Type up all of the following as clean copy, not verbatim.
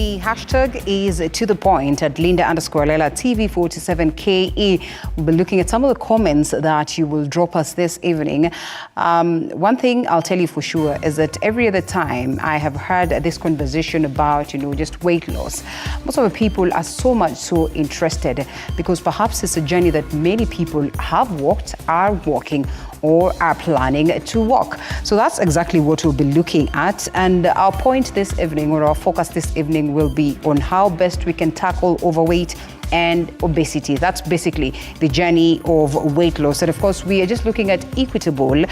The hashtag is to the point at Linda_Lela TV47KE. We'll be looking at some of the comments that you will drop us this evening. One thing I'll tell you for sure is that every other time I have heard this conversation about, just weight loss, most of the people are so interested because perhaps it's a journey that many people have walked, are walking, or are planning to walk. So that's exactly what we'll be looking at. And our point this evening, or our focus this evening, will be on how best we can tackle overweight and obesity. That's basically the journey of weight loss. And of course, we are just looking at equitable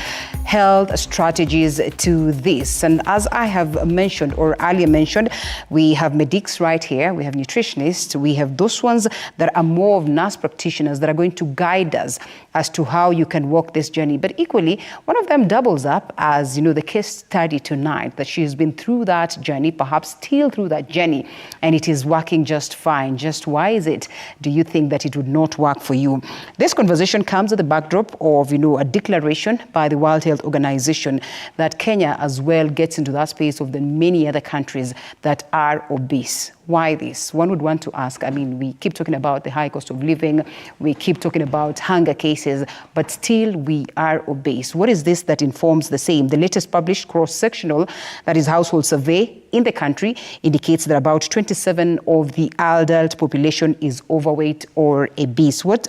health strategies to this. And as I have mentioned, or earlier mentioned, we have medics right here, we have nutritionists, we have those ones that are more of nurse practitioners that are going to guide us as to how you can walk this journey. But equally, one of them doubles up as, the case study tonight, that she's been through that journey, perhaps still through that journey, and it is working just fine. Just why is it? Do you think that it would not work for you? This conversation comes at the backdrop of, a declaration by the World Health Organization that Kenya as well gets into that space of the many other countries that are obese. Why this? One would want to ask. We keep talking about the high cost of living, we keep talking about hunger cases, but still we are obese. What is this that informs the same? The latest published cross-sectional, that is household survey in the country, indicates that about 27% of the adult population is overweight or obese. What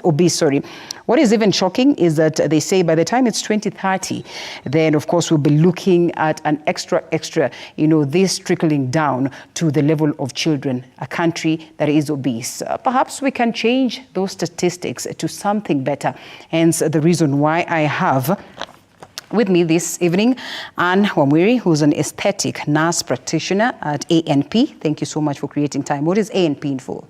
is even shocking is that they say by the time it's 2030, then of course we'll be looking at an extra, this trickling down to the level of children, a country that is obese. Perhaps we can change those statistics to something better. Hence the reason why I have with me this evening Anne Wamwiri, who's an aesthetic nurse practitioner at ANP. Thank you so much for creating time. What is ANP in full?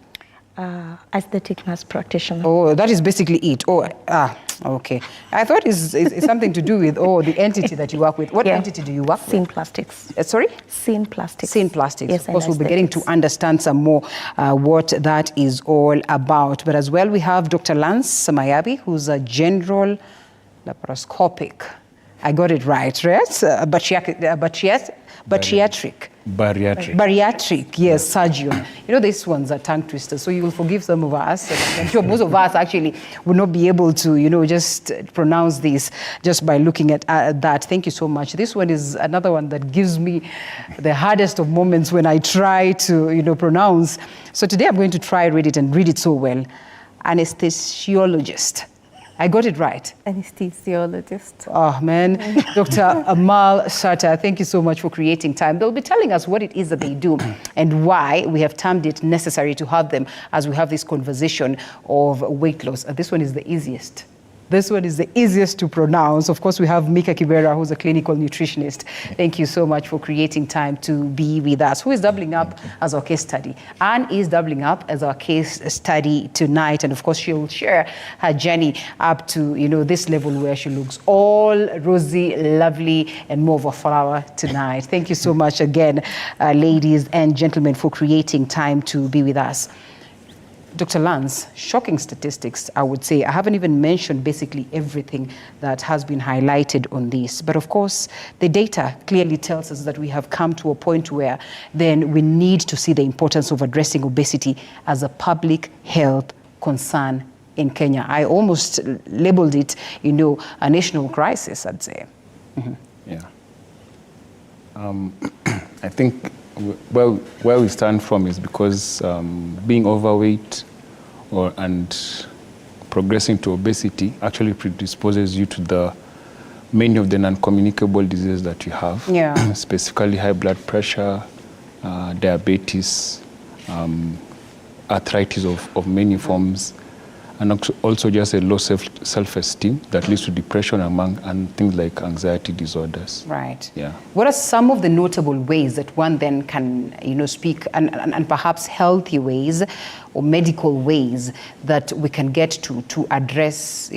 Aesthetic nurse practitioner. Oh, that is basically it. Okay. I thought it's something to do with the entity that you work with. What entity do you work with? Scene Plastics. Sorry? Scene Plastics. Scene Plastics. Yes, of course, we'll be getting to understand some more what that is all about. But as well, we have Dr. Lance Samayabi, who's a general laparoscopic. I got it right? Bariatric, yes, surgeon. These ones are tongue twisters, so you will forgive some of us. I'm sure most of us actually would not be able to, just pronounce this just by looking at that. Thank you so much. This one is another one that gives me the hardest of moments when I try to, pronounce. So today I'm going to try read it so well. Anesthesiologist. I got it right. Anesthesiologist. Oh, man. Dr. Amal Shatta, thank you so much for creating time. They'll be telling us what it is that they do and why we have termed it necessary to have them as we have this conversation of weight loss. This one is the easiest. This one is the easiest to pronounce. Of course, we have Mika Kibera, who's a clinical nutritionist. Thank you so much for creating time to be with us. Who is doubling up as our case study? Anne is doubling up as our case study tonight. And of course, she'll share her journey up to, this level where she looks all rosy, lovely, and more of a flower tonight. Thank you so much again, ladies and gentlemen, for creating time to be with us. Dr. Lance, shocking statistics, I would say. I haven't even mentioned basically everything that has been highlighted on this. But of course, the data clearly tells us that we have come to a point where then we need to see the importance of addressing obesity as a public health concern in Kenya. I almost labeled it, a national crisis, I'd say. Mm-hmm. Yeah. I think where we stand from is because being overweight and progressing to obesity actually predisposes you to many of the non-communicable diseases that you have. Yeah. Specifically high blood pressure, diabetes, arthritis of many forms, and also just a low self-esteem that leads to depression and things like anxiety disorders. Right. Yeah. What are some of the notable ways that one then can, speak and perhaps healthy ways or medical ways that we can get to address,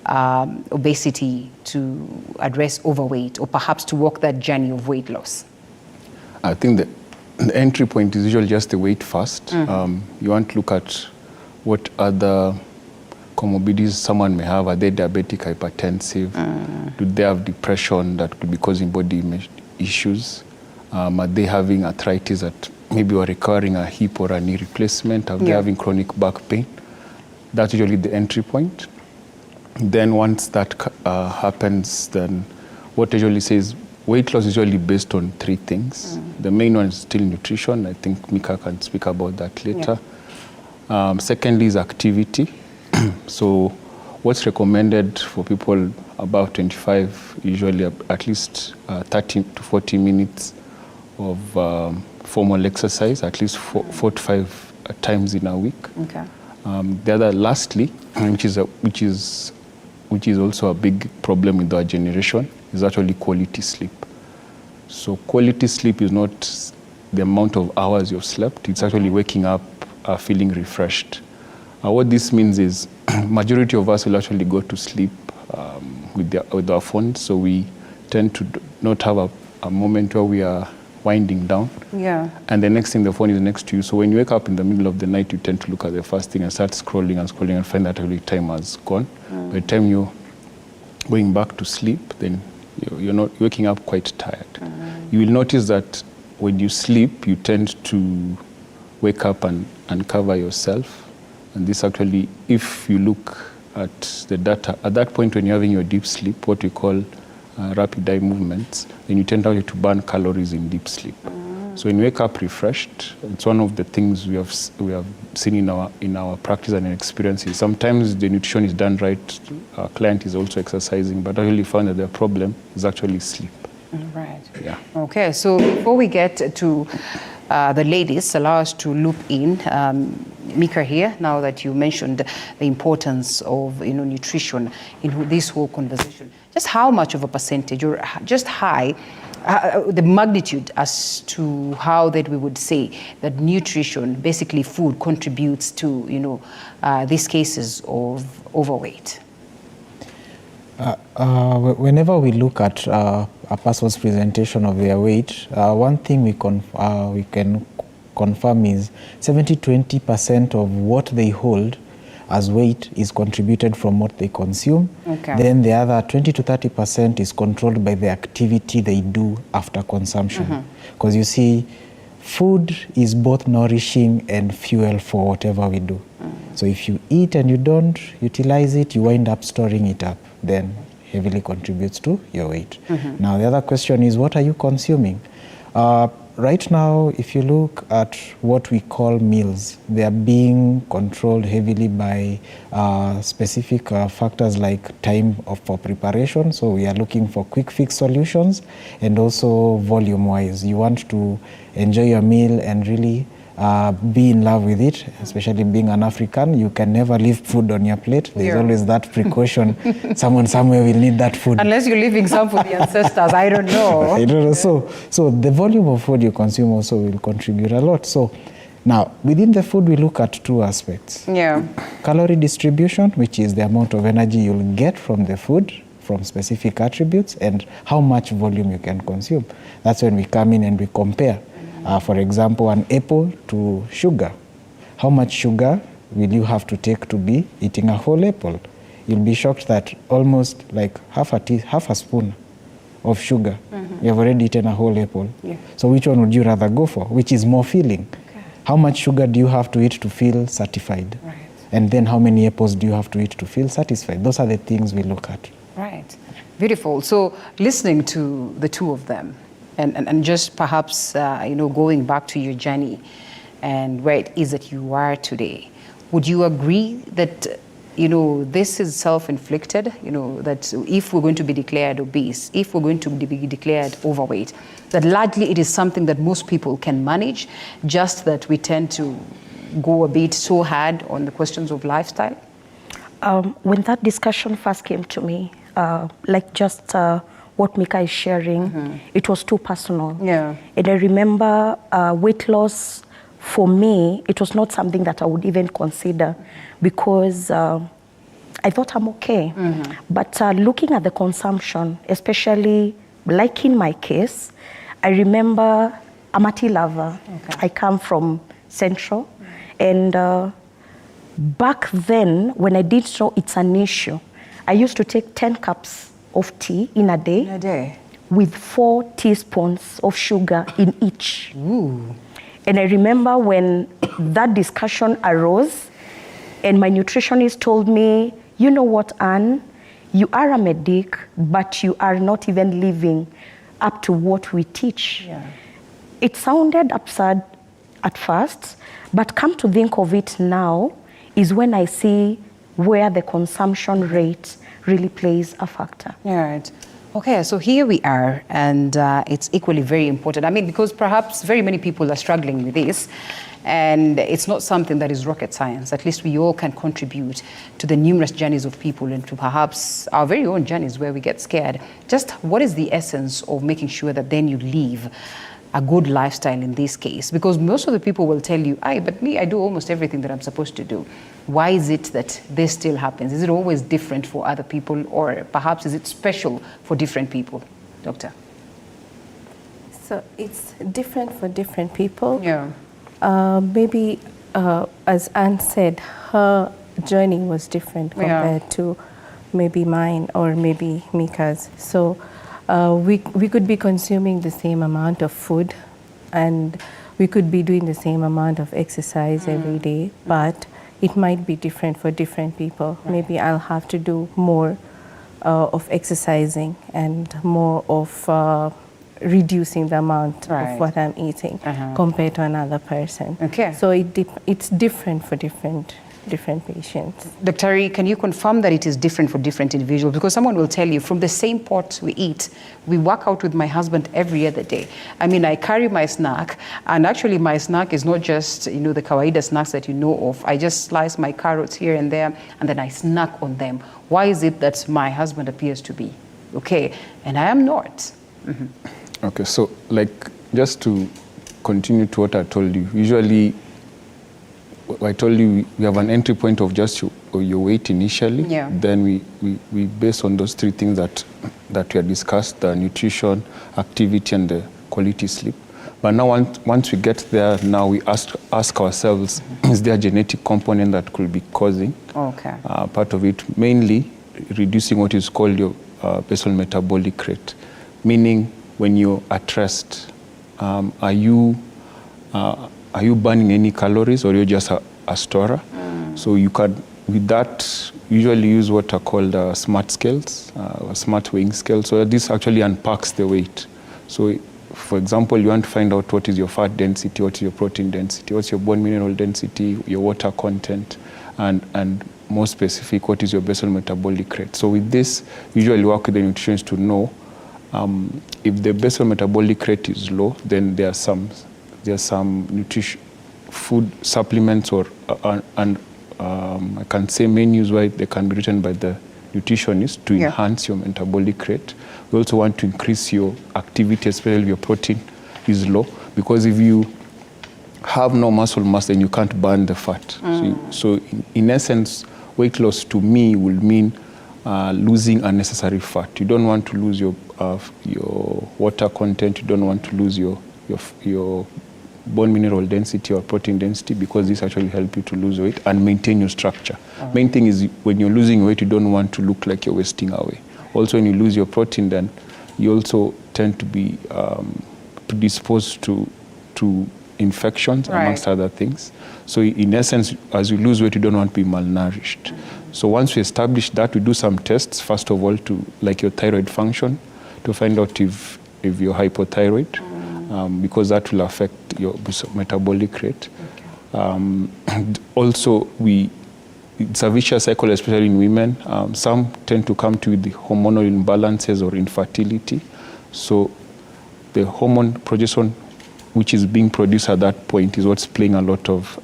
obesity, to address overweight, or perhaps to walk that journey of weight loss? I think the entry point is usually just the weight first. Mm-hmm. You want to look at what other comorbidities someone may have. Are they diabetic, hypertensive? Do they have depression that could be causing body image issues? Are they having arthritis that maybe are requiring a hip or a knee replacement, or they're having chronic back pain. That's usually the entry point. Then once that happens, then what I usually say is weight loss is usually based on 3 things. The main one is still nutrition. I think Mika can speak about that later. Secondly is activity. So what's recommended for people above 25, usually at least 30 to 40 minutes of formal exercise, at least 4 to 5 times in a week. Okay. The other, lastly, which is also a big problem with our generation, is actually quality sleep. So quality sleep is not the amount of hours you've slept, it's actually waking up feeling refreshed. What this means is majority of us will actually go to sleep with our phones, so we tend to not have a moment where we are winding down. Yeah. And the next thing, the phone is next to you. So when you wake up in the middle of the night, you tend to look at the first thing and start scrolling and find that every time has gone. By the time you're going back to sleep, then you're not waking up quite tired. You will notice that when you sleep, you tend to wake up and uncover yourself. And this actually, if you look at the data, at that point when you're having your deep sleep, what we call rapid eye movements, then you tend to burn calories in deep sleep. So when you wake up refreshed, it's one of the things we have seen in our practice and experiences. Sometimes the nutrition is done right, our client is also exercising, but I really found that the problem is actually sleep. Right. Yeah. Okay, so before we get to the ladies, allow us to loop in Mika here, now that you mentioned the importance of nutrition in this whole conversation. Just how much of a percentage, or just the magnitude as to how that we would say that nutrition, basically food, contributes to these cases of overweight? Whenever we look at a person's presentation of their weight, one thing we can confirm is 70-20% of what they hold as weight is contributed from what they consume. Okay. Then the other 20-30% is controlled by the activity they do after consumption. Because you see, food is both nourishing and fuel for whatever we do. So if you eat and you don't utilize it, you wind up storing it up, then heavily contributes to your weight. Now the other question is, what are you consuming? Right now, if you look at what we call meals, they are being controlled heavily by specific factors like time for preparation. So we are looking for quick fix solutions, and also volume-wise. You want to enjoy your meal and really be in love with it, especially being an African. You can never leave food on your plate. There's always that precaution. Someone somewhere will need that food. Unless you're leaving some for the ancestors, I don't know. I don't know. So the volume of food you consume also will contribute a lot. So now, within the food, we look at 2 aspects. Yeah. Calorie distribution, which is the amount of energy you'll get from the food, from specific attributes, and how much volume you can consume. That's when we come in and we compare. For example, an apple to sugar. How much sugar will you have to take to be eating a whole apple? You'll be shocked that almost like half a spoon of sugar, you have already eaten a whole apple. Yeah. So which one would you rather go for? Which is more filling? Okay. How much sugar do you have to eat to feel satisfied? Right. And then how many apples do you have to eat to feel satisfied? Those are the things we look at. Right. Beautiful. So listening to the 2 of them, and just perhaps going back to your journey and where it is that you are today, would you agree that this is self-inflicted? That if we're going to be declared obese, if we're going to be declared overweight, that largely it is something that most people can manage, just that we tend to go a bit so hard on the questions of lifestyle? When that discussion first came to me, what Mika is sharing, it was too personal. Yeah. And I remember weight loss, for me, it was not something that I would even consider, because I thought I'm okay. But looking at the consumption, especially like in my case, I remember I'm a tea lover. Okay. I come from Central. And back then, when I did so, it's an issue. I used to take 10 cups of tea in a day, with 4 teaspoons of sugar in each. Ooh. And I remember when that discussion arose and my nutritionist told me, you know what, Anne, you are a medic, but you are not even living up to what we teach. Yeah. It sounded absurd at first, but come to think of it now is when I see where the consumption rate really plays a factor. Yeah, right. Okay, so here we are, and it's equally very important. I mean, because perhaps very many people are struggling with this, and it's not something that is rocket science. At least we all can contribute to the numerous journeys of people and to perhaps our very own journeys where we get scared. Just what is the essence of making sure that then you live a good lifestyle in this case? Because most of the people will tell you, but me, I do almost everything that I'm supposed to do. Why is it that this still happens? Is it always different for other people, or perhaps is it special for different people? Doctor? So it's different for different people. Yeah. Maybe, as Anne said, her journey was different compared to maybe mine or maybe Mika's. So we could be consuming the same amount of food, and we could be doing the same amount of exercise every day, but it might be different for different people. Right. Maybe I'll have to do more of exercising and more of reducing the amount of what I'm eating compared to another person. Okay. So it's different for different patients. Dr. Ari, can you confirm that it is different for different individuals? Because someone will tell you, from the same pot we eat, we work out with my husband every other day. I mean, I carry my snack, and actually my snack is not just, the kawaida snacks that you know of. I just slice my carrots here and there, and then I snack on them. Why is it that my husband appears to be okay, and I am not? Mm-hmm. Okay, so just to continue to what I told you, usually I told you we have an entry point of just your weight initially. Yeah. Then we base on those three things that we have discussed: the nutrition, activity, and the quality sleep. But now once we get there, now we ask ourselves, is there a genetic component that could be causing part of it? Mainly reducing what is called your basal metabolic rate, meaning when you're at rest, are you burning any calories, or you're just a storer? So you can, with that, usually use what are called smart scales, smart weighing scales. So this actually unpacks the weight. So for example, you want to find out what is your fat density, what is your protein density, what's your bone mineral density, your water content, and more specific, what is your basal metabolic rate. So with this, usually work with the nutritionist to know if the basal metabolic rate is low, then there are some nutrition food supplements I can say menus where they can be written by the nutritionist to enhance your metabolic rate. We also want to increase your activity, especially if your protein is low, because if you have no muscle mass, then you can't burn the fat. So in essence, weight loss to me will mean losing unnecessary fat. You don't want to lose your water content. You don't want to lose your bone mineral density or protein density, because this actually help you to lose weight and maintain your structure. Main thing is when you're losing weight, you don't want to look like you're wasting away. Also, when you lose your protein, then you also tend to be predisposed to infections, amongst other things. So in essence, as you lose weight, you don't want to be malnourished. So once we establish that, we do some tests, first of all, to like your thyroid function, to find out if you're hypothyroid, because that will affect your metabolic rate. And also, it's a vicious cycle, especially in women. Some tend to come to with the hormonal imbalances or infertility. So the hormone progesterone, which is being produced at that point, is what's playing a lot of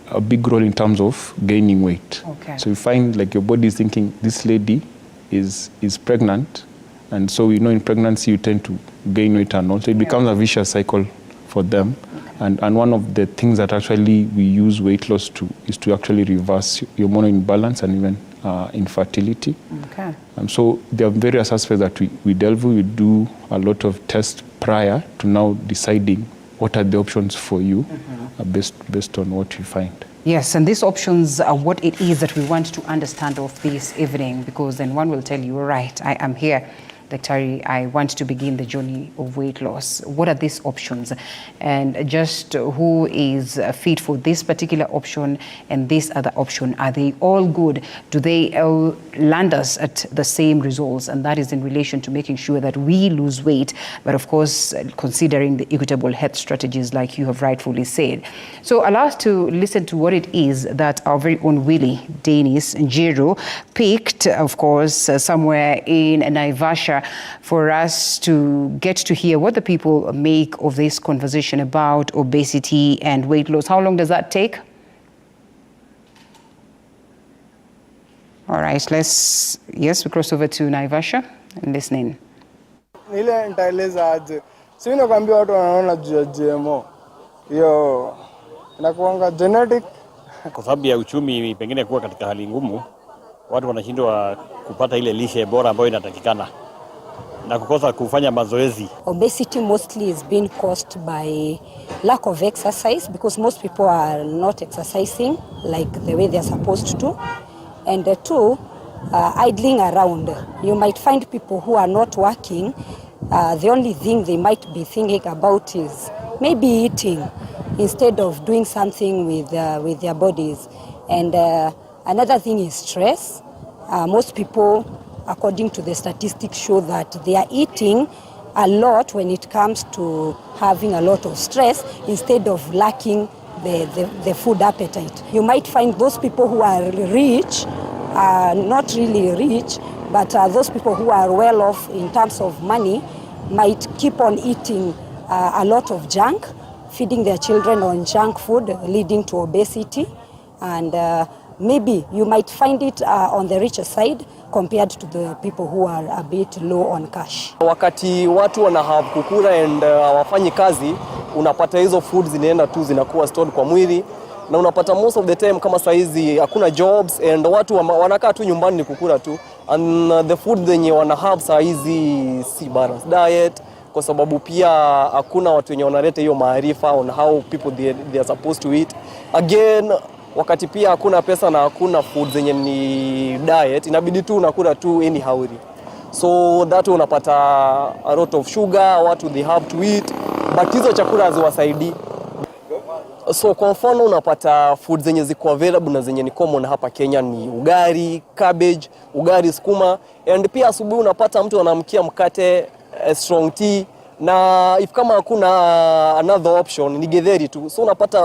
a big role in terms of gaining weight. So you find like your body is thinking this lady is pregnant, and so in pregnancy you tend to gain weight, and also it becomes a vicious cycle for them. And one of the things that actually we use weight loss to is to actually reverse your hormonal imbalance and even infertility. So there are various aspects that we delve with. We do a lot of tests prior to now deciding what are the options for you based on what you find. Yes, and these options are what it is that we want to understand of this evening, because then one will tell you, right, I am here. Daktari, I want to begin the journey of weight loss. What are these options? And just who is fit for this particular option and this other option? Are they all good? Do they all land us at the same results? And that is in relation to making sure that we lose weight, but of course, considering the equitable health strategies like you have rightfully said. So allow us to listen to what it is that our very own Willie Dennis Njiru picked, of course, somewhere in Naivasha, for us to get to hear what the people make of this conversation about obesity and weight loss. How long does that take? All right, we cross over to Naivasha and listening. Nile nitaeleza aje. Si mimi nakwambia watu wanaona juu ya GMO. Hiyo inakuanga genetic. Kwa sababu ya uchumi pengine kuwa katika hali ngumu, watu wanashindwa kupata ile lishe bora ambayo inatakikana na kukosa kufanya mazoezi. Obesity mostly is being caused by lack of exercise because most people are not exercising like the way they are supposed to. And two, idling around. You might find people who are not working. The only thing they might be thinking about is maybe eating instead of doing something with their bodies. And another thing is stress. Most people, according to the statistics, show that they are eating a lot when it comes to having a lot of stress instead of lacking the food appetite. You might find those people who are rich, not really rich, but those people who are well off in terms of money might keep on eating a lot of junk, feeding their children on junk food, leading to obesity. And maybe you might find it on the richer side compared to the people who are a bit low on cash. Wakati watu wana have kukula and hawafanyi kazi, unapata hizo food zinaenda tu zinakuwa stored kwa mwili, na unapata most of the time kama saizi hakuna jobs and watu wanakaa tu nyumbani ni kukula tu, and the food zenye wana have saizi si balanced diet, kwa sababu pia hakuna watu wenye wanaleta hiyo maarifa on how people they are supposed to eat. Again, wakati pia hakuna pesa na hakuna food zenye ni diet, inabidi tu unakula tu anyhow. So that unapata a lot of sugar, what they have to eat, but hizo chakula haziwasaidii. So kwa mfano unapata food zenye ziko available na zenye ni common hapa Kenya ni ugali, cabbage, ugali sukuma, and pia asubuhi unapata mtu anamkia mkate, strong tea, na if kama hakuna another option ni githeri tu. So unapata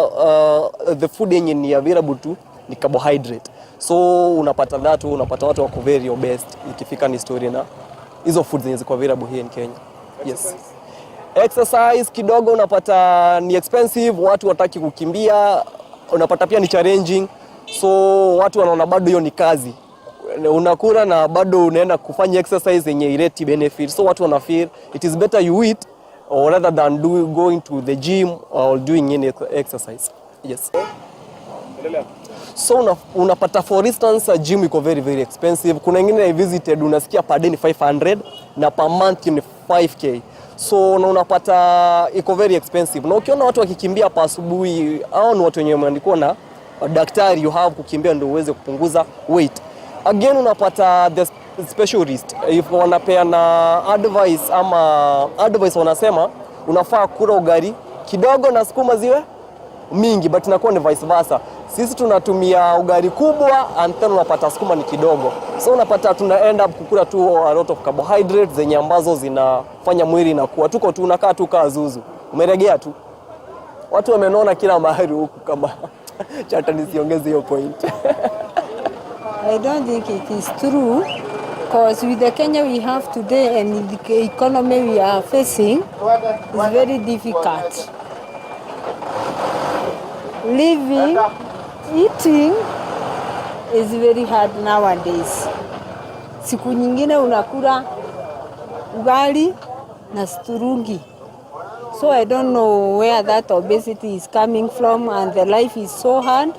the food yenye ni available tu ni carbohydrate. So unapata that, unapata watu wako very obese ikifika ni story na hizo food zenye ziko available here in Kenya. Yes. Exercise kidogo unapata ni expensive, watu wataki kukimbia, unapata pia ni challenging. So watu wanaona bado hiyo ni kazi. Unakula na bado unaenda kufanya exercise yenye ileti benefit. So watu wana feel it is better you eat or rather than going to the gym or doing any exercise. Yes. So unapata for instance gym iko very very expensive. Kuna wengine I visited unasikia per day ni 500 na per month ni 5k. So unapata iko very expensive. Na ukiona watu wakikimbia pa asubuhi, hao ni watu wenye wameandikwa na daktari, you have kukimbia ndio uweze kupunguza weight. Again unapata the specialist, if wanapeana advice wanasema unafaa kula ugali kidogo na sukuma ziwe mingi, but inakuwa ni vice versa. Sisi tunatumia ugali kubwa and then unapata sukuma ni kidogo. So unapata tuna end up kukula tu a lot of carbohydrates zenye ambazo zinafanya mwili inakuwa tuko tu unakaa tu kaa zuzu. Umeregea tu. Watu wamenona kila mahali huku kama chata nisiongeze hiyo point. I don't think it is true, because with the Kenya we have today and the economy we are facing, it's very difficult. Living, eating is very hard nowadays. Siku nyingine unakula ugali na sturungi. So I don't know where that obesity is coming from, and the life is so hard.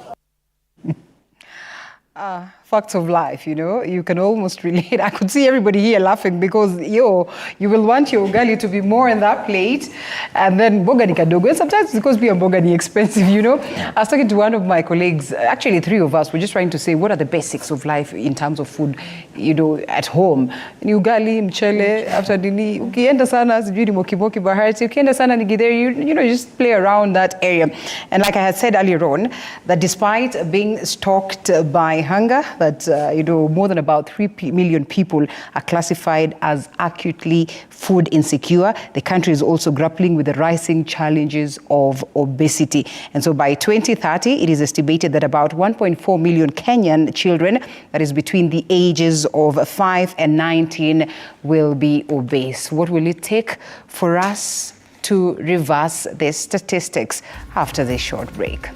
facts of life, you know, you can almost relate. I could see everybody here laughing because you will want your ugali to be more in that plate, and then mboga ni kadogo. And sometimes because pia mboga ni expensive, you know. I was talking to one of my colleagues, actually 3 of us, we're just trying to say what are the basics of life in terms of food, you know, at home. Ni ugali, mchele, after dini, ukienda sana sijui ni moki bahari, ukienda sana ni githeri, you know, just play around that area. And like I had said earlier on, that despite being stalked by hunger, that you know, more than about 3 million people are classified as acutely food insecure. The country is also grappling with the rising challenges of obesity. And so by 2030, it is estimated that about 1.4 million Kenyan children, that is between the ages of 5 and 19, will be obese. What will it take for us to reverse these statistics after this short break?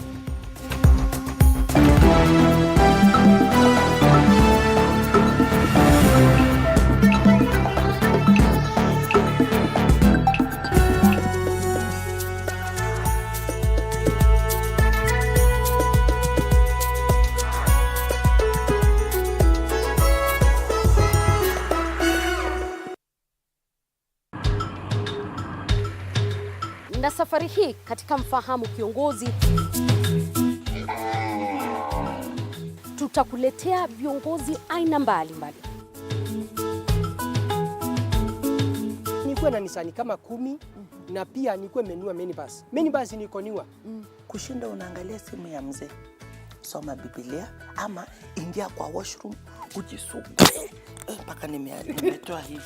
Na safari hii katika Mfahamu Kiongozi tutakuletea viongozi aina mbalimbali. Nikuwe na nisani kama 10 na pia nikuwe menua minibus. Minibus nikoniwa. Kushinda unaangalia simu ya mzee, soma Biblia ama ingia kwa washroom ujisugue mpaka nimetoa hivi.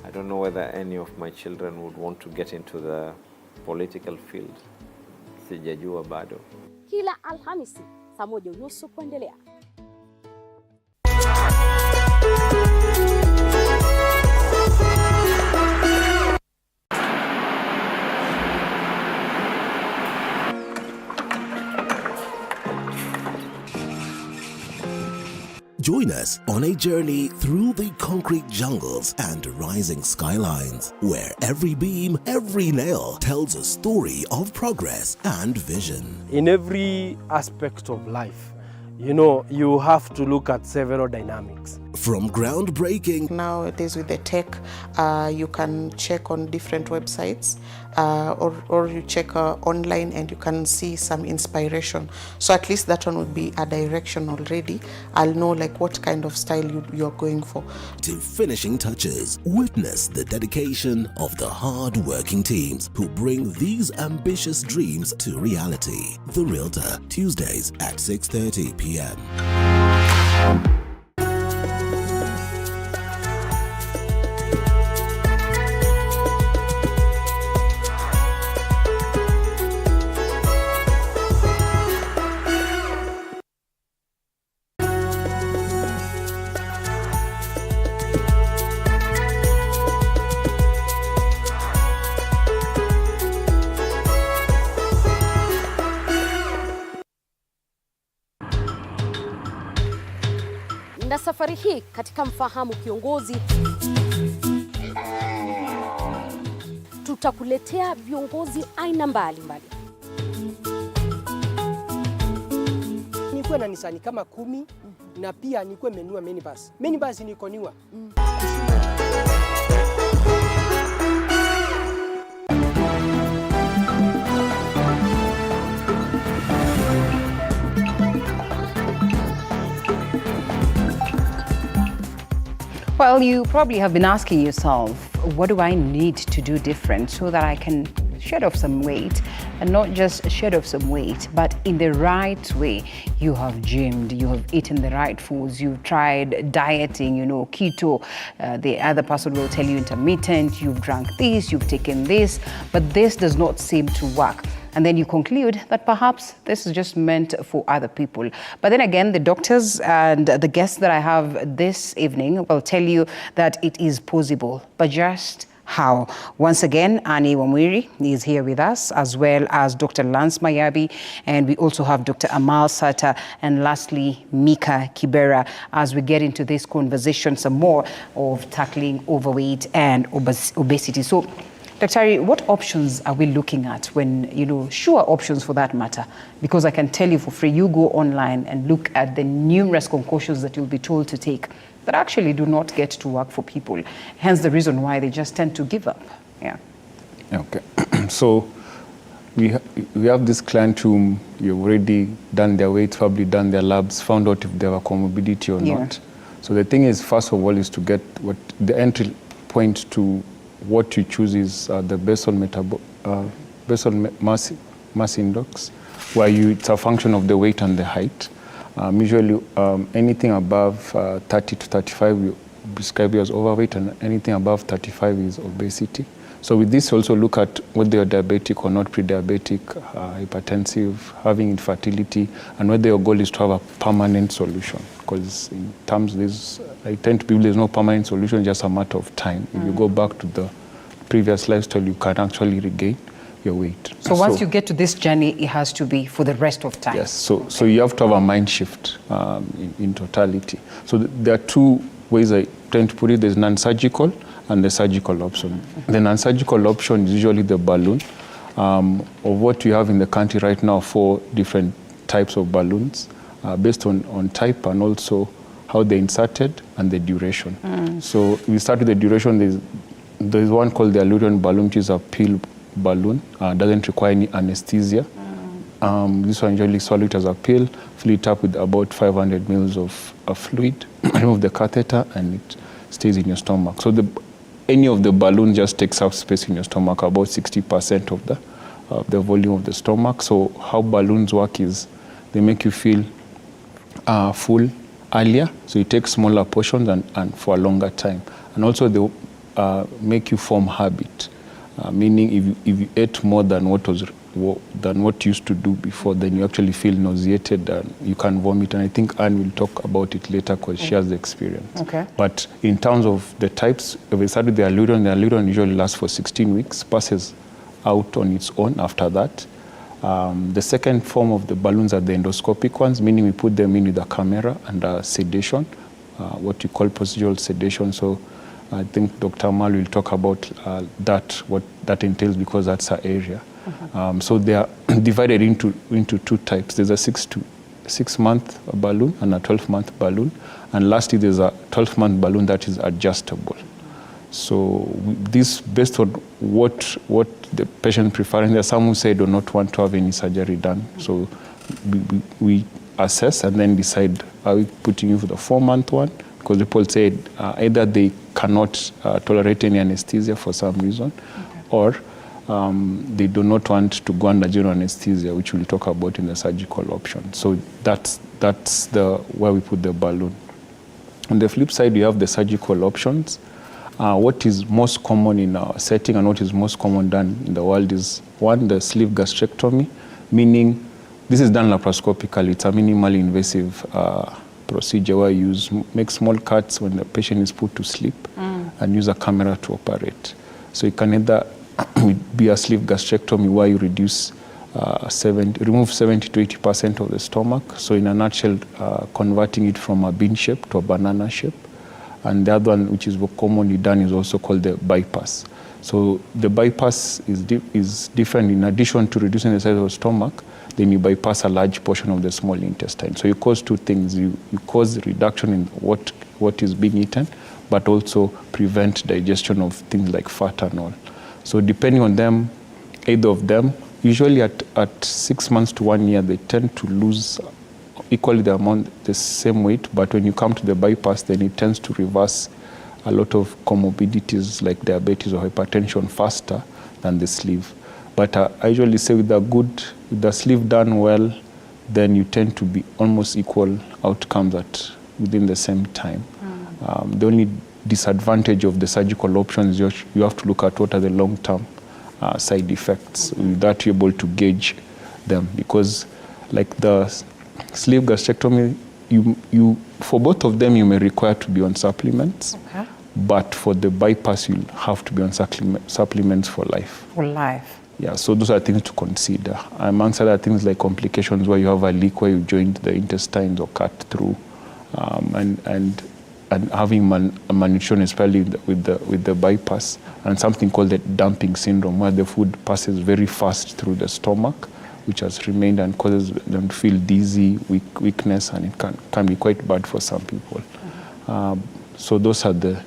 I don't know whether any of my children would want to get into the political field. Sijajua bado. Kila Alhamisi saa 1:30 kuendelea. Join us on a journey through the concrete jungles and rising skylines, where every beam, every nail tells a story of progress and vision. In every aspect of life, you know, you have to look at several dynamics. From groundbreaking. Nowadays with the tech, you can check on different websites or you check online and you can see some inspiration. So at least that one would be a direction already. I'll know like what kind of style you're going for. To finishing touches, witness the dedication of the hard-working teams who bring these ambitious dreams to reality. The Realtor, Tuesdays at 6:30 p.m. Na safari hii katika Mfahamu Kiongozi tutakuletea viongozi aina mbalimbali. Nikuwe na nisani kama 10 na pia nikuwe menua minibus. Minibus nikoniwa. Well, you probably have been asking yourself, what do I need to do different so that I can shed off some weight, and not just shed off some weight, but in the right way. You have gymmed, you have eaten the right foods, you've tried dieting, you know, keto, the other person will tell you intermittent, you've drank this, you've taken this, but this does not seem to work. And then you conclude that perhaps this is just meant for other people. But then again, the doctors and the guests that I have this evening will tell you that it is possible, but just how? Once again, Annie Wamwiri is here with us, as well as Dr. Lance Mayabi, and we also have Dr. Amal Sata, and lastly, Mika Kibera, as we get into this conversation some more of tackling overweight and obesity. So, Daktari, what options are we looking at when, sure options for that matter? Because I can tell you for free, you go online and look at the numerous concoctions that you'll be told to take that actually do not get to work for people. Hence the reason why they just tend to give up. Yeah. Okay. So we have this client whom you've already done their weight, probably done their labs, found out if they have a comorbidity or not. So the thing is, first of all, is to get what the entry point to what you choose is the basal mass index, where it's a function of the weight and the height. Usually anything above 30 to 35 we prescribe you as overweight, and anything above 35 is obesity. So with this, also look at whether you're diabetic or not, pre-diabetic, hypertensive, having infertility, and whether your goal is to have a permanent solution. Because in terms of this, I tend to believe there's no permanent solution, just a matter of time. If you go back to the previous lifestyle, you can actually regain your weight. So once you get to this journey, it has to be for the rest of time. Yes, so you have to have a mind shift in totality. So there are two ways I tend to put it. There's non-surgical and the surgical option. The non-surgical option is usually the balloon. Of what we have in the country right now, 4 different types of balloons based on type and also how they're inserted and the duration. So we start with the duration. There's one called the Allurion balloon, which is a pill balloon. Doesn't require any anesthesia. This one usually swallow it as a pill, fill it up with about 500 mils of fluid, remove the catheter, and it stays in your stomach. So any of the balloons just takes up space in your stomach, about 60% of the volume of the stomach. So how balloons work is they make you feel full earlier, so you take smaller portions and for a longer time. And also they make you form habit, meaning if you ate more than what you used to do before, then you actually feel nauseated and you can vomit. And I think Anne will talk about it later because she has the experience. Okay. But in terms of the types, if we start with the Allurion usually lasts for 16 weeks, passes out on its own after that. The second form of the balloons are the endoscopic ones, meaning we put them in with a camera and sedation, what we call procedural sedation. So I think Dr. Mal will talk about what that entails, because that's her area. So they are divided into 2 types. There's a 6-month balloon and a 12-month balloon. And lastly, there's a 12-month balloon that is adjustable. So this based on what the patient prefers. There are some who say do not want to have any surgery done. So we assess and then decide, are we putting you for the 4-month one? Because people say either they cannot tolerate any anesthesia for some reason, or they do not want to go under general anesthesia, which we'll talk about in the surgical option. So that's where we put the balloon. On the flip side, we have the surgical options. What is most common in our setting and what is most common done in the world is, one, the sleeve gastrectomy, meaning this is done laparoscopically. It's a minimally invasive procedure where you make small cuts when the patient is put to sleep and use a camera to operate. So it can either be a sleeve gastrectomy where you remove 70 to 80% of the stomach. So in a nutshell, converting it from a bean shape to a banana shape. And the other one, which is commonly done, is also called the bypass. So the bypass is different. In addition to reducing the size of the stomach, then you bypass a large portion of the small intestine. So you cause 2 things. You cause reduction in what is being eaten, but also prevent digestion of things like fat and all. So depending on them, either of them, usually at 6 months to 1 year, they tend to lose equally the same weight, but when you come to the bypass, then it tends to reverse a lot of comorbidities like diabetes or hypertension faster than the sleeve. But I usually say with the sleeve done well, then you tend to be almost equal outcomes within the same time. The only disadvantage of the surgical options is you have to look at what are the long-term side effects. With that, you're able to gauge them, because like the sleeve gastrectomy, you for both of them you may require to be on supplements, but for the bypass you'll have to be on supplements for life. For life. Yeah, so those are things to consider. Amongst other things like complications where you have a leak where you joined the intestines or cut through, and and having malnutrition, especially with the bypass, and something called the dumping syndrome, where the food passes very fast through the stomach, which has remained and causes them to feel dizzy, weakness, and it can be quite bad for some people. So those are the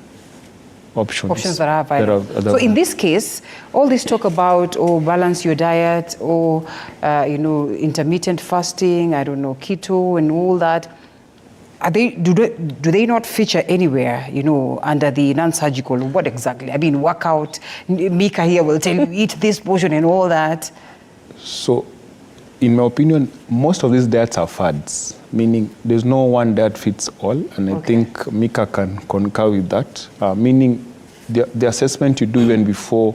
options that are available. So in this case, all this talk about balance your diet or intermittent fasting, I don't know, keto and all that, do they not feature anywhere, under the non-surgical? What exactly? I mean, workout. Mika here will tell you eat this portion and all that. So, in my opinion, most of these diets are fads, meaning there's no one diet fits all, and I think Mika can concur with that, meaning the assessment you do even before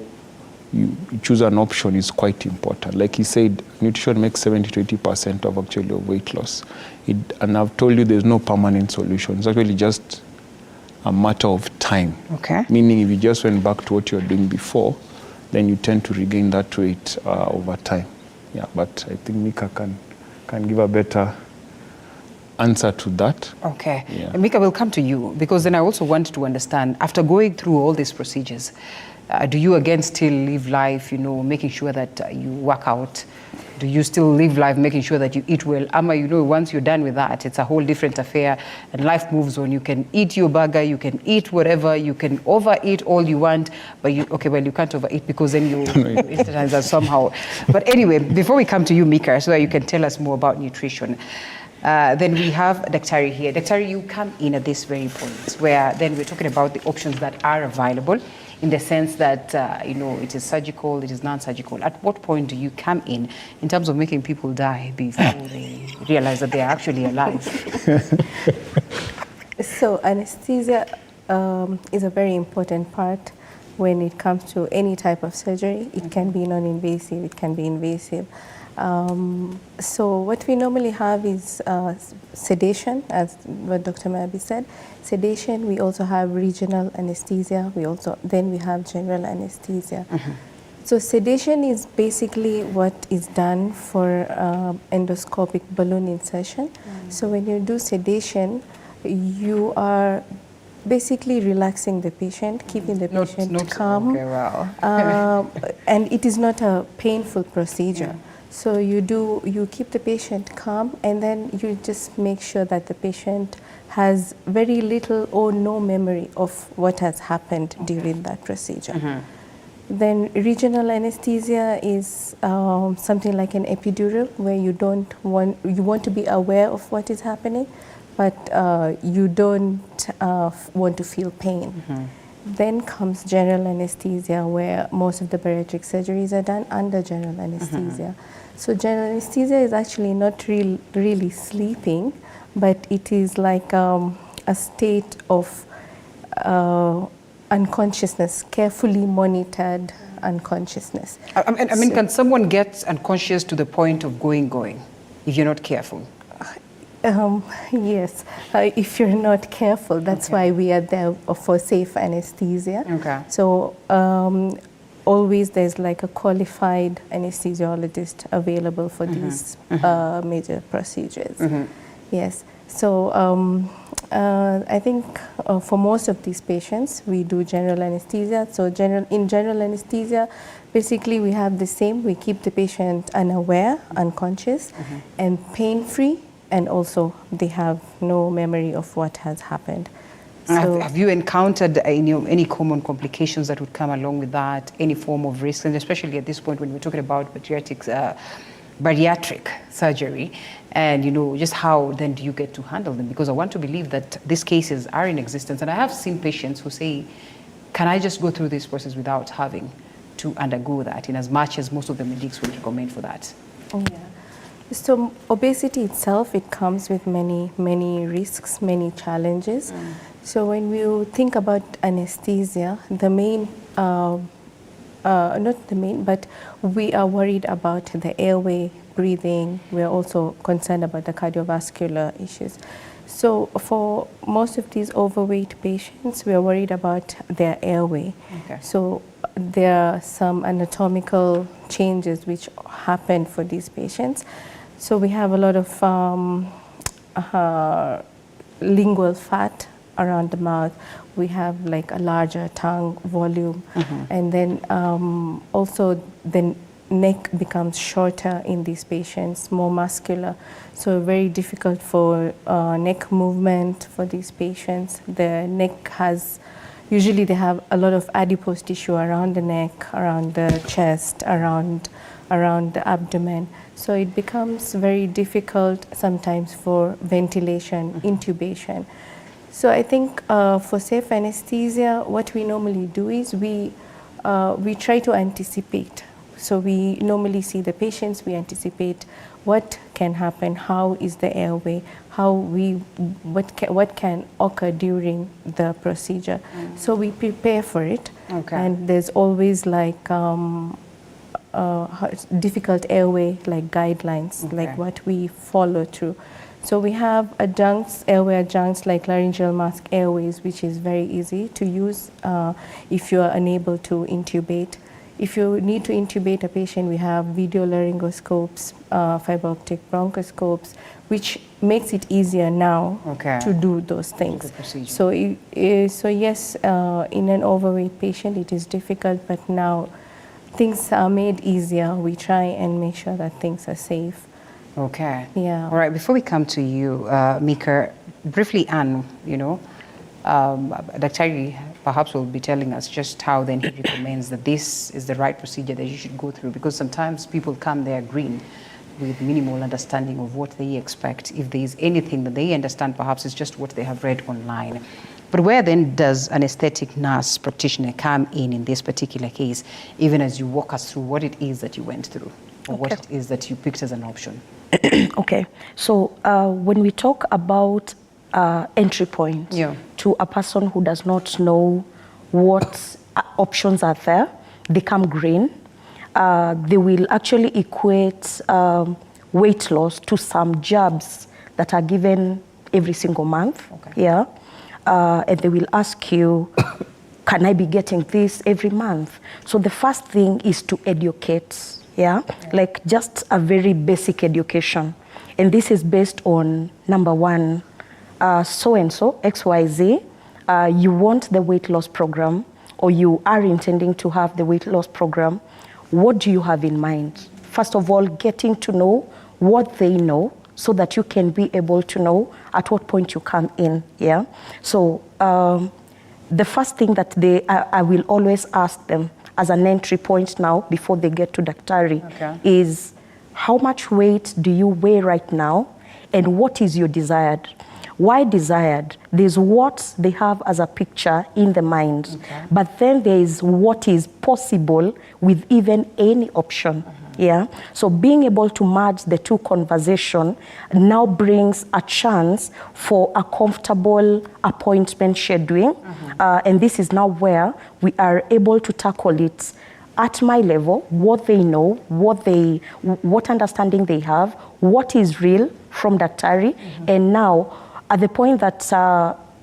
you choose an option is quite important. Like he said, nutrition makes 70 to 80% of actually of weight loss. And I've told you there's no permanent solution. It's actually just a matter of time. Okay. Meaning if you just went back to what you were doing before, then you tend to regain that weight over time. Yeah, but I think Mika can give a better answer to that. Okay. Yeah. Mika, will come to you, because then I also want to understand, after going through all these procedures, do you again still live life, making sure that you work out? Do you still live life making sure that you eat well? Ama, once you're done with that, it's a whole different affair and life moves on. You can eat your burger, you can eat whatever, you can overeat all you want, but you can't overeat because then you instance that somehow. But anyway, before we come to you, Mika, so that you can tell us more about nutrition, then we have Daktari here. Daktari, you come in at this very point where then we're talking about the options that are available, in the sense that, it is surgical, it is non-surgical. At what point do you come in terms of making people die before they realize that they are actually alive? So anesthesia is a very important part when it comes to any type of surgery. It can be non-invasive, it can be invasive. So what we normally have is sedation, as what Dr. Mabi said. Sedation, we also have regional anesthesia, then we have general anesthesia. So sedation is basically what is done for endoscopic balloon insertion. So when you do sedation, you are basically relaxing the patient, keeping the patient calm. Okay, wow. And it is not a painful procedure. So you keep the patient calm, and then you just make sure that the patient has very little or no memory of what has happened during that procedure. Then regional anesthesia is something like an epidural, where you want to be aware of what is happening, but you don't want to feel pain. Then comes general anesthesia, where most of the bariatric surgeries are done under general anesthesia. So general anesthesia is actually not really sleeping, but it is like a state of unconsciousness, carefully monitored unconsciousness. I mean, can someone get unconscious to the point of going if you're not careful? Yes, if you're not careful. That's why we are there for safe anesthesia. Okay. So always there's like a qualified anesthesiologist available for these major procedures. Yes. So I think for most of these patients, we do general anesthesia. So in general anesthesia, basically we have the same. We keep the patient unaware, unconscious, and pain-free, and also they have no memory of what has happened. So have you encountered any common complications that would come along with that, any form of risk, and especially at this point when we're talking about bariatric surgery, and just how then do you get to handle them? Because I want to believe that these cases are in existence, and I have seen patients who say, can I just go through this process without having to undergo that, in as much as most of the medics would recommend for that? Yeah. So obesity itself, it comes with many risks, many challenges. So when we think about anesthesia, the main, not the main, but we are worried about the airway, breathing. We're also concerned about the cardiovascular issues. So for most of these overweight patients, we are worried about their airway. Okay. So there are some anatomical changes which happen for these patients. So we have a lot of lingual fat around the mouth. We have like a larger tongue volume, and then also the neck becomes shorter in these patients, more muscular. So very difficult for neck movement for these patients. The neck has, usually they have a lot of adipose tissue around the neck, around the chest, around the abdomen. So it becomes very difficult sometimes for ventilation, intubation. So I think for safe anesthesia, what we normally do is we try to anticipate. So we normally see the patients, we anticipate what can happen, how is the airway, what can occur during the procedure. So we prepare for it, and there's always like difficult airway like guidelines, like what we follow through. So we have adjuncts, airway adjuncts like laryngeal mask airways, which is very easy to use if you are unable to intubate. If you need to intubate a patient, we have video laryngoscopes, fiber optic bronchoscopes, which makes it easier now to do those things. So yes, in an overweight patient, it is difficult, but now things are made easier. We try and make sure that things are safe. Okay. Yeah. All right. Before we come to you, Mika, briefly, Anne, Dr. perhaps will be telling us just how then he recommends that this is the right procedure that you should go through, because sometimes people come there green with minimal understanding of what they expect. If there is anything that they understand, perhaps it's just what they have read online. But where then does an aesthetic nurse practitioner come in this particular case, even as you walk us through what it is that you went through, or what it is that you picked as an option? Okay, so when we talk about entry point to a person who does not know what options are there, they come green. They will actually equate weight loss to some jabs that are given every single month. And they will ask you, can I be getting this every month? So the first thing is to educate, like just a very basic education. And this is based on, number one, so-and-so, XYZ, you want the weight loss program, or you are intending to have the weight loss program. What do you have in mind? First of all, getting to know what they know, so that you can be able to know at what point you come in. So the first thing that I will always ask them as an entry point now, before they get to Daktari, is how much weight do you weigh right now, and what is your desired? Why desired? There's what they have as a picture in the mind, but then there is what is possible with even any option. So being able to merge the two conversation now brings a chance for a comfortable appointment scheduling. And this is now where we are able to tackle it at my level, what they know, what understanding they have, what is real from Daktari, and now at the point that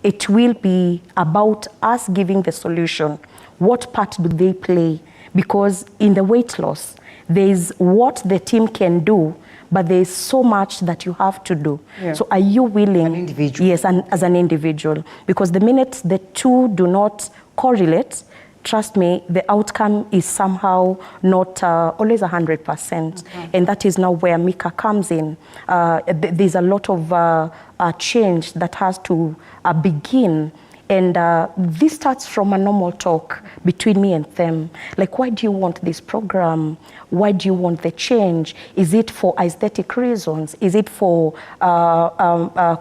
it will be about us giving the solution. What part do they play? Because in the weight loss, there's what the team can do, but there's so much that you have to do. So are you willing? An individual. Yes, as an individual. Because the minute the two do not correlate, trust me, the outcome is somehow not always 100%. And that is now where Mika comes in. There's a lot of change that has to begin. And this starts from a normal talk between me and them. Like, why do you want this program? Why do you want the change? Is it for aesthetic reasons? Is it for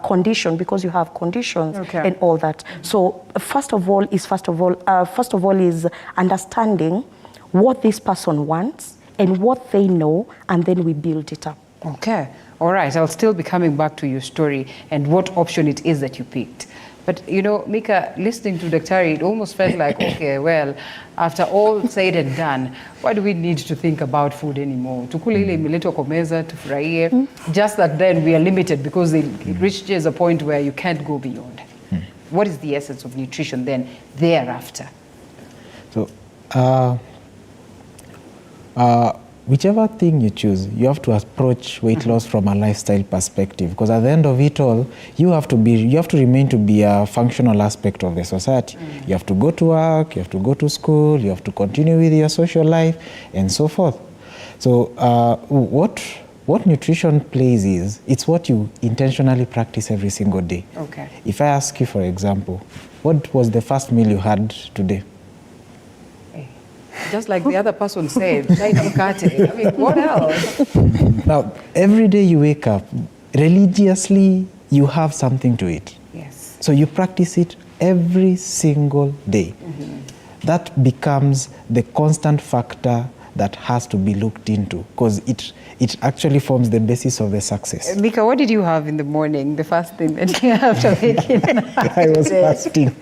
condition, because you have conditions and all that? So first of all is understanding what this person wants and what they know, and then we build it up. Okay, all right. I'll still be coming back to your story and what option it is that you picked. But, Mika, listening to Daktari, it almost felt like, okay, well, after all said and done, why do we need to think about food anymore? Tukule ile imeletwa kwa meza, tufurahie. Just that then we are limited because it reaches a point where you can't go beyond. What is the essence of nutrition then thereafter? So, whichever thing you choose, you have to approach weight loss from a lifestyle perspective, because at the end of it all, you have to remain to be a functional aspect of the society. You have to go to work, you have to go to school, you have to continue with your social life, and so forth. So what nutrition plays is, it's what you intentionally practice every single day. Okay. If I ask you, for example, what was the first meal you had today? Just like the other person said, chai na mkate. I mean, what else? Now, every day you wake up, religiously, you have something to eat. Yes. So you practice it every single day. That becomes the constant factor that has to be looked into, because it actually forms the basis of the success. Mika, what did you have in the morning, the first thing that you have to make it? I was fasting.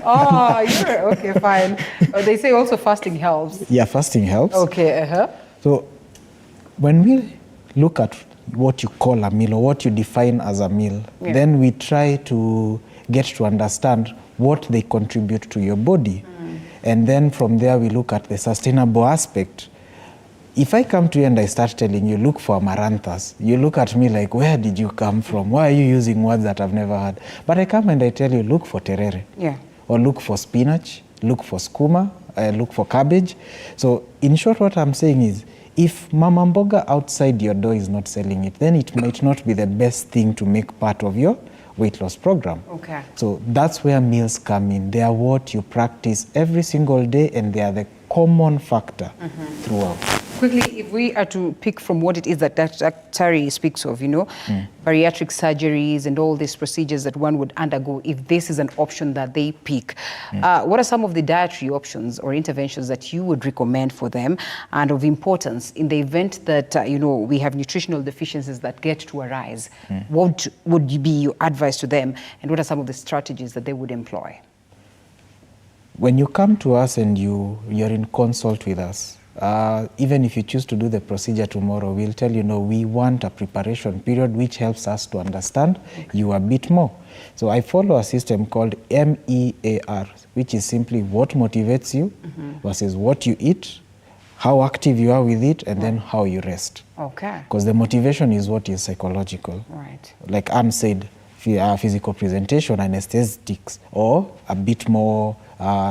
Oh, you're okay, fine. They say also fasting helps. Yeah, fasting helps. Okay, So when we look at what you call a meal or what you define as a meal, then we try to get to understand what they contribute to your body. And then from there we look at the sustainable aspect. If I come to you and I start telling you, look for amaranthus, you look at me like, where did you come from? Why are you using words that I've never heard? But I come and I tell you, look for terere. Yeah. Or look for spinach, look for skuma, look for cabbage. So in short, what I'm saying is, if Mama Mboga outside your door is not selling it, then it might not be the best thing to make part of your weight loss program. Okay. So that's where meals come in. They are what you practice every single day, and they are the common factor throughout. Quickly, if we are to pick from what it is that Dr. Tari speaks of, bariatric surgeries and all these procedures that one would undergo if this is an option that they pick, what are some of the dietary options or interventions that you would recommend for them and of importance in the event that, we have nutritional deficiencies that get to arise? What would be your advice to them, and what are some of the strategies that they would employ? When you come to us and you're in consult with us, even if you choose to do the procedure tomorrow, we'll tell you, we want a preparation period which helps us to understand you a bit more. So I follow a system called MEAR, which is simply what motivates you versus what you eat, how active you are with it, and then how you rest. Okay. Because the motivation is what is psychological. Right. Like Anne said, physical presentation, anesthetics, or a bit more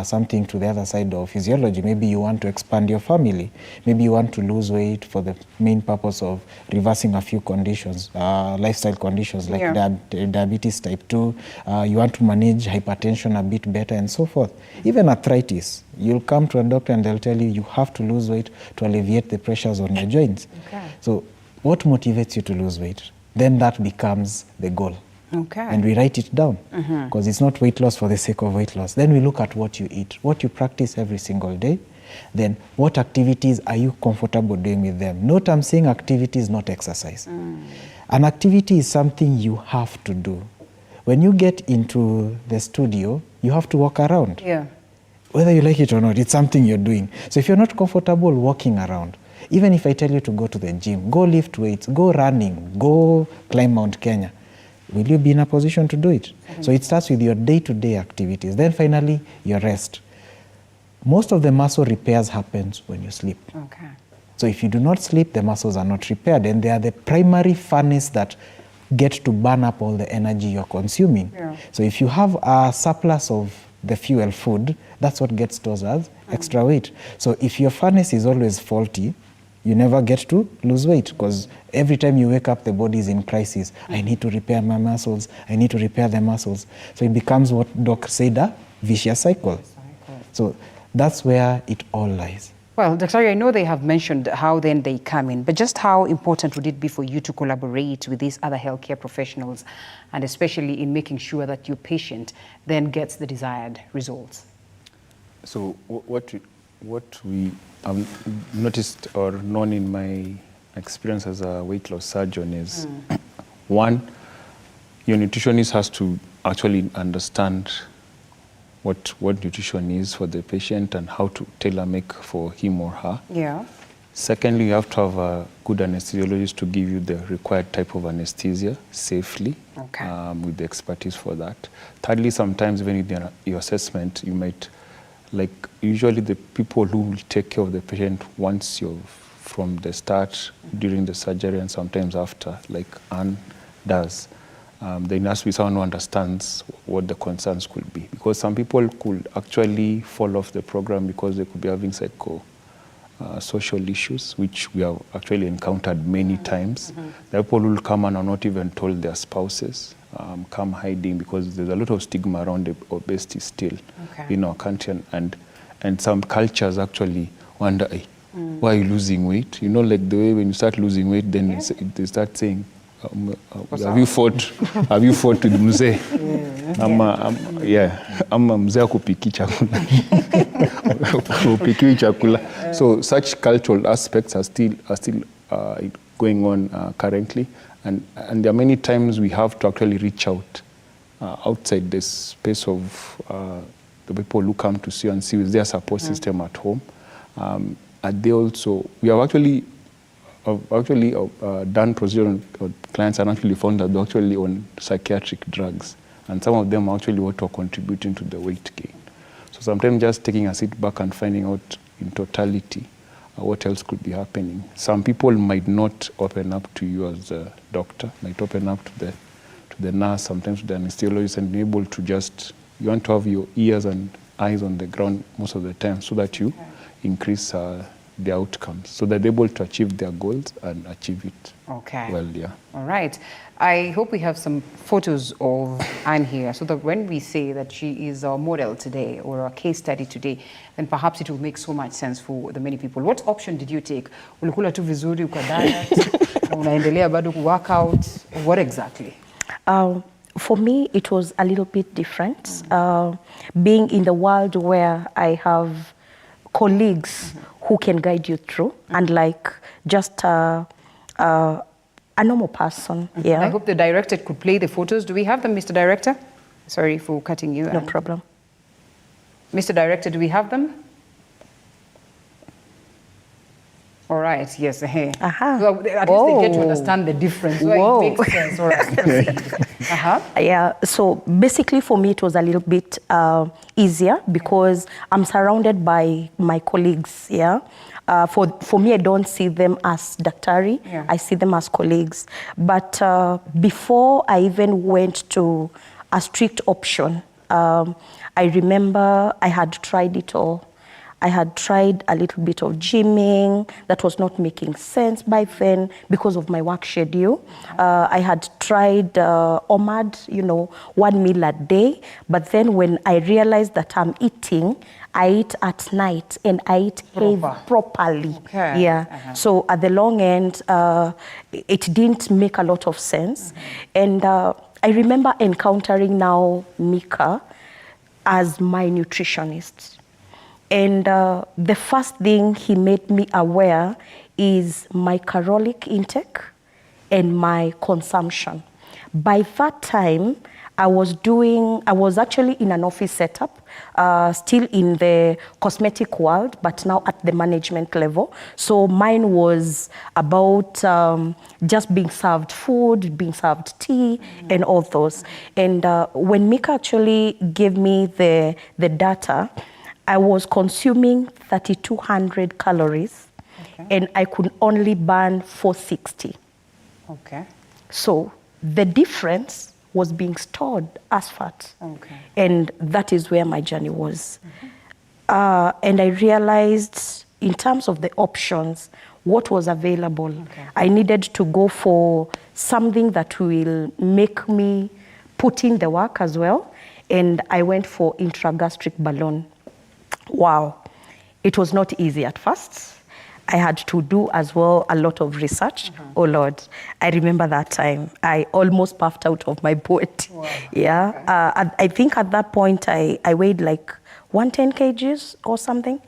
something to the other side of physiology. Maybe you want to expand your family. Maybe you want to lose weight for the main purpose of reversing a few conditions, lifestyle conditions like diabetes type 2. You want to manage hypertension a bit better and so forth. Even arthritis. You'll come to a doctor and they'll tell you have to lose weight to alleviate the pressures on your joints. Okay. So what motivates you to lose weight? Then that becomes the goal. Okay. And we write it down, because it's not weight loss for the sake of weight loss. Then we look at what you eat, what you practice every single day. Then what activities are you comfortable doing with them? Note I'm saying activities, not exercise. An activity is something you have to do. When you get into the studio, you have to walk around. Yeah. Whether you like it or not, it's something you're doing. So if you're not comfortable walking around, even if I tell you to go to the gym, go lift weights, go running, go climb Mount Kenya, will you be in a position to do it? So it starts with your day-to-day activities. Then finally, your rest. Most of the muscle repairs happens when you sleep. Okay. So if you do not sleep, the muscles are not repaired, and they are the primary furnace that get to burn up all the energy you're consuming. Yeah. So if you have a surplus of the fuel food, that's what gets stored as extra weight. So if your furnace is always faulty, you never get to lose weight, because every time you wake up, the body is in crisis. I need to repair my muscles. I need to repair the muscles. So it becomes what Doc said, a vicious cycle. So that's where it all lies. Well, Dr. I know they have mentioned how then they come in, but just how important would it be for you to collaborate with these other healthcare professionals, and especially in making sure that your patient then gets the desired results? So what we have noticed or known in my experience as a weight loss surgeon is, one, your nutritionist has to actually understand what nutrition is for the patient and how to tailor-make for him or her. Yeah. Secondly, you have to have a good anesthesiologist to give you the required type of anesthesia safely, with the expertise for that. Thirdly, sometimes even with your assessment, you might, usually the people who will take care of the patient once you've from the start, during the surgery, and sometimes after, like Anne does. There has to be someone who understands what the concerns could be. Because some people could actually fall off the program because they could be having social issues, which we have actually encountered many times. The people who will come and are not even told their spouses, come hiding, because there's a lot of stigma around obesity still in our country. And some cultures actually wonder, hey, why are you losing weight? You know, like the way when you start losing weight, then they start saying, have you fought with mzee? Ama mzee kupiki chakula. Kupiki chakula. So such cultural aspects are still going on currently, and there are many times we have to actually reach out outside this space of the people who come to see and see with their support system at home. And they also, we have actually done procedure on clients and actually found that they're actually on psychiatric drugs, and some of them are actually what are contributing to the weight gain. So sometimes just taking a sit back and finding out in totality what else could be happening. Some people might not open up to you as a doctor, might open up to the nurse, sometimes to the anesthesiologist, and be able to just, you want to have your ears and eyes on the ground most of the time so that you increase the outcomes, so that they're able to achieve their goals and achieve it well, yeah. All right. I hope we have some photos of Anne here, so that when we say that she is our model today or our case study today, then perhaps it will make so much sense for the many people. What option did you take? Ulikula tu vizuri uka diet, na unaendelea bado ku work out? What exactly? For me, it was a little bit different. Being in the world where I have colleagues who can guide you through, and like just a normal person. Yeah. I hope the director could play the photos. Do we have them, Mr. Director? Sorry for cutting you. No problem. Mr. Director, do we have them? All right, yes. Hey. Well, at least they get to understand the difference. So it makes sense. All right, proceed. Yeah, so basically for me it was a little bit easier because I'm surrounded by my colleagues, yeah. For me, I don't see them as daktari, I see them as colleagues. But before I even went to a strict option, I remember I had tried it all. I had tried a little bit of gymming. That was not making sense by then because of my work schedule. I had tried OMAD, you know, 1 meal a day. But then when I realized that I'm eating, I eat at night and I eat properly. Yeah. So at the long end, it didn't make a lot of sense. And I remember encountering now Mika as my nutritionist. And the first thing he made me aware is my caloric intake and my consumption. By that time, I was actually in an office setup, still in the cosmetic world, but now at the management level. So mine was about just being served food, being served tea, and all those. And when Mika actually gave me the data, I was consuming 3,200 calories, and I could only burn 460. Okay. So the difference was being stored as fat. And that is where my journey was. And I realized in terms of the options, what was available. I needed to go for something that will make me put in the work as well. And I went for intragastric balloon. Wow, it was not easy at first. I had to do as well a lot of research. Oh Lord, I remember that time. I almost puffed out of my boat. Yeah, I think at that point I weighed like 110 kgs or something.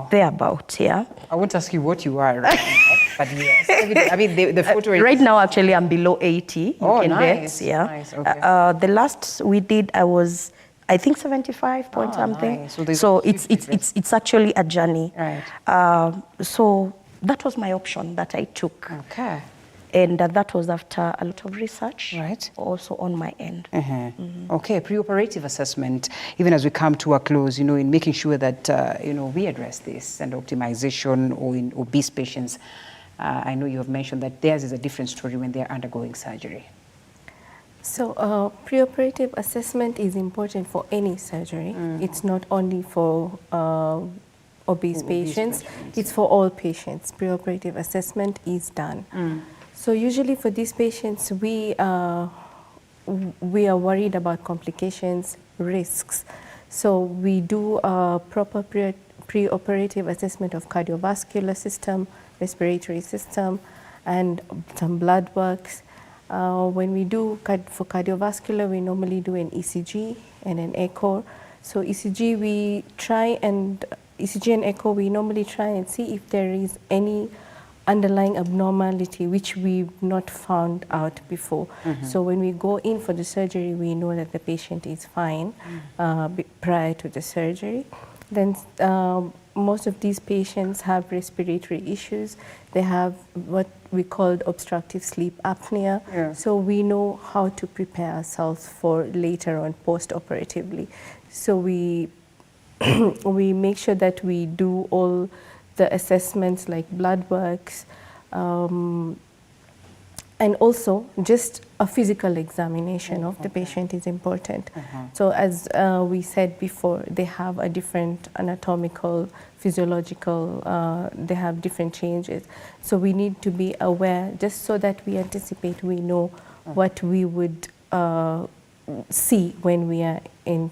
Thereabout, yeah. I won't ask you what you are right now, but yes. I mean, the photo is... Right now, actually, I'm below 80. You can nice. bet, yeah. Nice, okay. The last we did, I was, I think 75 point something. Nice. So it's actually a journey. Right. So that was my option that I took. Okay. And that was after a lot of research, also on my end. Okay, preoperative assessment, even as we come to a close, in making sure that, we address this and optimization or in obese patients. I know you have mentioned that theirs is a different story when they're undergoing surgery. So preoperative assessment is important for any surgery. It's not only for obese patients, it's for all patients. Preoperative assessment is done. So usually for these patients, we are worried about complications, risks. So we do a proper preoperative assessment of cardiovascular system, respiratory system, and some blood works. When we do for cardiovascular, we normally do an ECG and an echo. So ECG and echo, we normally try and see if there is any underlying abnormality which we've not found out before. So when we go in for the surgery, we know that the patient is fine prior to the surgery. Then most of these patients have respiratory issues. They have what we call obstructive sleep apnea. So we know how to prepare ourselves for later on post-operatively. So we make sure that we do all the assessments like blood works, and also just a physical examination of the patient is important. So as we said before, they have a different anatomical, physiological, they have different changes. So we need to be aware just so that we anticipate, we know what we would see when we are in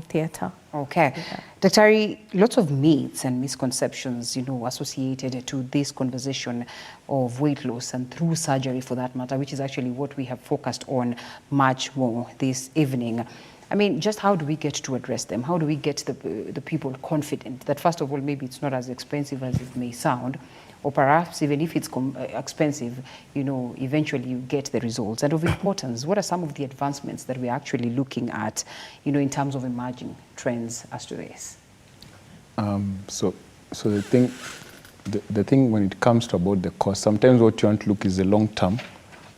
theatre. Okay. Dr. Lots of myths and misconceptions, associated to this conversation of weight loss and through surgery for that matter, which is actually what we have focused on much more this evening. I mean, just how do we get to address them? How do we get the people confident that, first of all, maybe it's not as expensive as it may sound, or perhaps even if it's expensive, eventually you get the results. And of importance, what are some of the advancements that we're actually looking at, in terms of emerging trends as to this? So the thing when it comes to about the cost, sometimes what you want to look is the long-term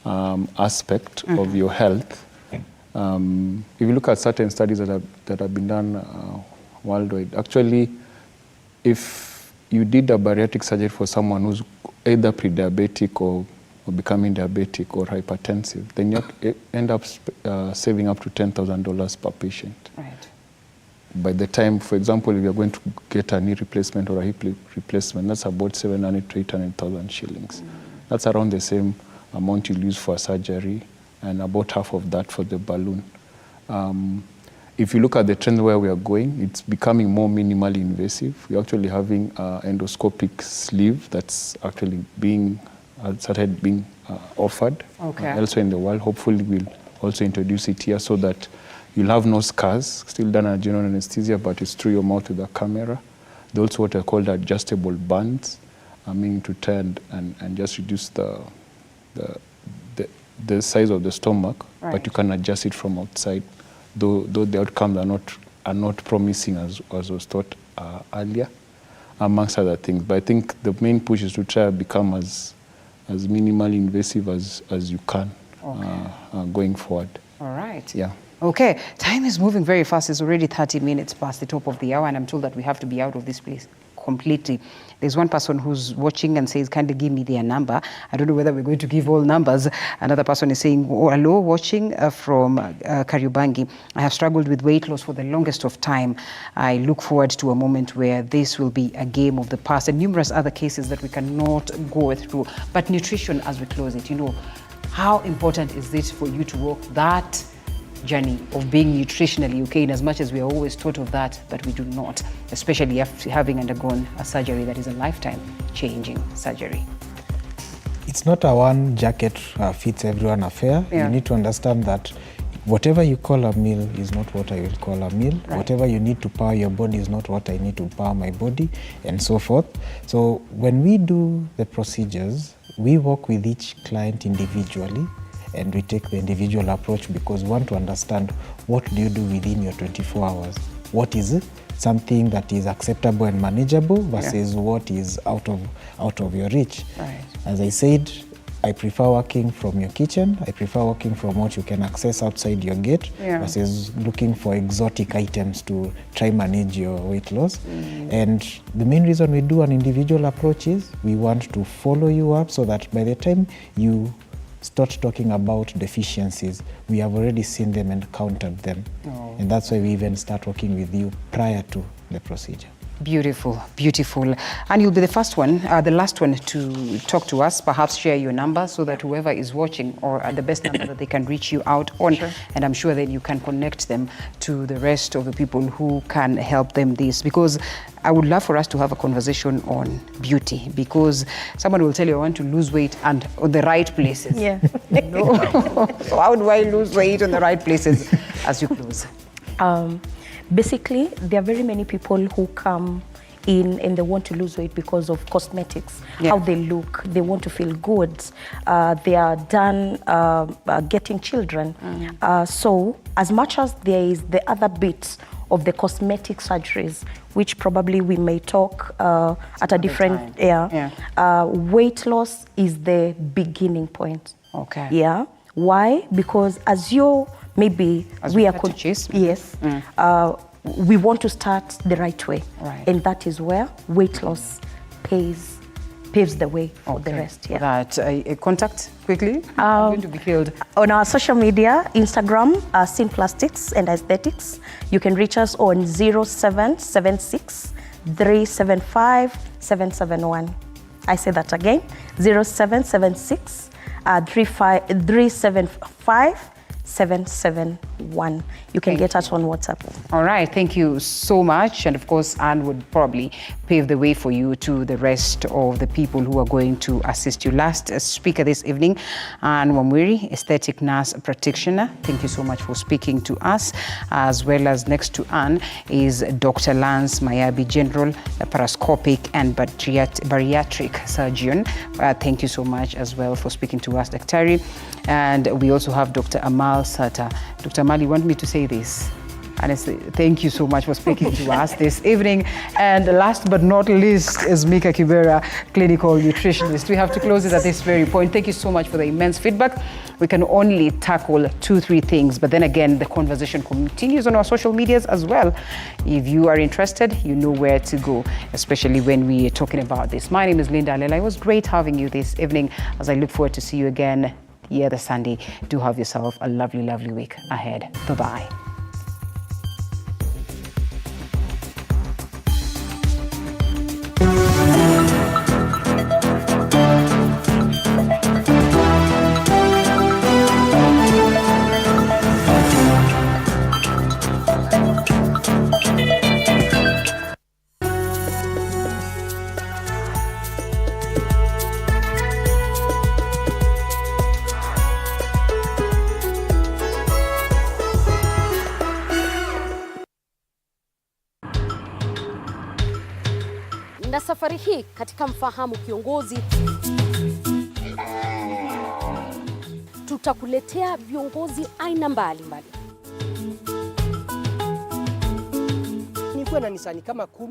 aspect of your health. If you look at certain studies that have been done worldwide, actually, if you did a bariatric surgery for someone who's either pre-diabetic or becoming diabetic or hypertensive, then you end up saving up to $10,000 per patient. Right. By the time, for example, if you're going to get a knee replacement or a hip replacement, that's about 700 to 800,000 shillings. That's around the same amount you'll use for surgery, and about half of that for the balloon. If you look at the trend where we are going, it's becoming more minimally invasive. We're actually having an endoscopic sleeve that's actually started being offered elsewhere in the world. Hopefully we'll also introduce it here so that you'll have no scars, still done at general anesthesia, but it's through your mouth with a camera. There's also what are called adjustable bands, meaning to turn and just reduce the size of the stomach, but you can adjust it from outside. Though the outcomes are not promising as was thought earlier, amongst other things. But I think the main push is to try to become as minimally invasive as you can going forward. All right. Yeah. Okay. Time is moving very fast. It's already 30 minutes past the top of the hour, and I'm told that we have to be out of this place completely. There's one person who's watching and says, kindly give me their number. I don't know whether we're going to give all numbers. Another person is saying, hello, watching from Kariobangi. I have struggled with weight loss for the longest of time. I look forward to a moment where this will be a game of the past, and numerous other cases that we cannot go through. But nutrition, as we close it, how important is it for you to walk that journey of being nutritionally okay, in as much as we are always taught of that, but we do not, especially after having undergone a surgery that is a lifetime-changing surgery? It's not a one jacket fits everyone affair. You need to understand that whatever you call a meal is not what I will call a meal. Right. Whatever you need to power your body is not what I need to power my body, and so forth. So when we do the procedures, we work with each client individually, and we take the individual approach because we want to understand what do you do within your 24 hours. What is it? Something that is acceptable and manageable versus what is out of your reach. Right. As I said, I prefer working from your kitchen. I prefer working from what you can access outside your gate versus looking for exotic items to try manage your weight loss. And the main reason we do an individual approach is we want to follow you up so that by the time you start talking about deficiencies, we have already seen them and countered them. And that's why we even start working with you prior to the procedure. Beautiful, beautiful. And you'll be the first one, the last one to talk to us, perhaps share your number so that whoever is watching or the best number that they can reach you out on. And I'm sure that you can connect them to the rest of the people who can help them this. Because I would love for us to have a conversation on beauty, because someone will tell you, I want to lose weight and on the right places. Yeah. So how do I lose weight on the right places as you close? Basically, there are very many people who come in and they want to lose weight because of cosmetics, how they look, they want to feel good, they are done getting children. So as much as there is the other bits of the cosmetic surgeries, which probably we may talk at a different, weight loss is the beginning point. Okay. Yeah. Why? Because as you maybe as we are we want to start the right way, and that is where weight loss paves the way for the rest. That contact quickly. I'm going to be killed on our social media, Instagram, Sin Plastics and Aesthetics. You can reach us on 0776 375 771. I say that again, 0776 375 771. You can get us on WhatsApp. All right, thank you so much. And of course, Anne would probably pave the way for you to the rest of the people who are going to assist you. Last speaker this evening, Anne Wamwiri, aesthetic nurse practitioner. Thank you so much for speaking to us. As well as next to Anne is Dr. Lance Mayabi, general laparoscopic and bariatric surgeon. Thank you so much as well for speaking to us, Dr. And we also have Dr. Amal Sata. Dr. Amal, you want me to say this? Honestly, thank you so much for speaking to us this evening. And last but not least is Mika Kibera, clinical nutritionist. We have to close it at this very point. Thank you so much for the immense feedback. We can only tackle 2-3 things, but then again, the conversation continues on our social medias as well. If you are interested, you know where to go, especially when we are talking about this. My name is Linda Alela. It was great having you this evening, as I look forward to see you again this Sunday. Do have yourself a lovely, lovely week ahead. Bye-bye. Na safari hii katika Mfahamu Kiongozi tutakuletea viongozi aina mbalimbali. Nilikuwa na nisani kama 10